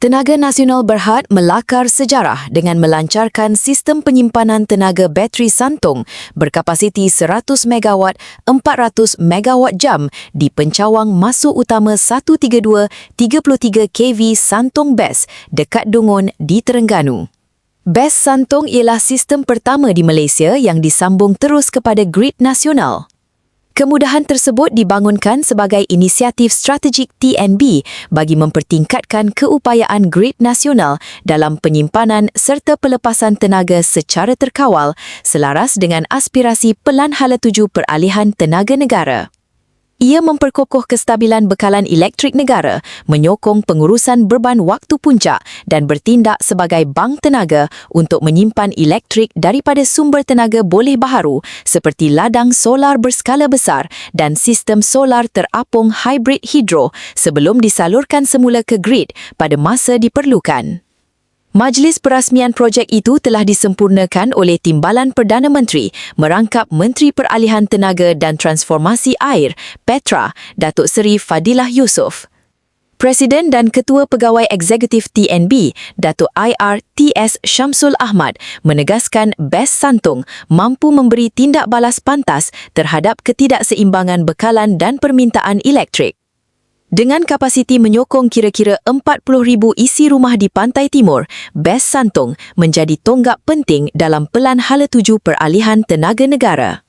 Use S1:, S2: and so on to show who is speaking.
S1: Tenaga Nasional Berhad melakar sejarah dengan melancarkan sistem penyimpanan tenaga bateri Santong berkapasiti 100 MW 400 MW jam di pencawang masuk utama 132 33 kV Santong BESS dekat Dungun di Terengganu. BESS Santong ialah sistem pertama di Malaysia yang disambung terus kepada grid nasional. Kemudahan tersebut dibangunkan sebagai inisiatif strategik TNB bagi mempertingkatkan keupayaan grid nasional dalam penyimpanan serta pelepasan tenaga secara terkawal selaras dengan aspirasi Pelan Hala 7 Peralihan Tenaga Negara. Ia memperkokoh kestabilan bekalan elektrik negara, menyokong pengurusan beban waktu puncak dan bertindak sebagai bank tenaga untuk menyimpan elektrik daripada sumber tenaga boleh baharu seperti ladang solar berskala besar dan sistem solar terapung hybrid hidro sebelum disalurkan semula ke grid pada masa diperlukan. Majlis perasmian projek itu telah disempurnakan oleh Timbalan Perdana Menteri merangkap Menteri Peralihan Tenaga dan Transformasi Air, Petra, Datuk Seri Fadilah Yusof. Presiden dan Ketua Pegawai Eksekutif TNB, Datuk IR TS Syamsul Ahmad, menegaskan BESS Santong mampu memberi tindak balas pantas terhadap ketidakseimbangan bekalan dan permintaan elektrik. Dengan kapasiti menyokong kira-kira 40,000 isi rumah di Pantai Timur, BESS Santong menjadi tonggak penting dalam Pelan Hala 7 Peralihan Tenaga Negara.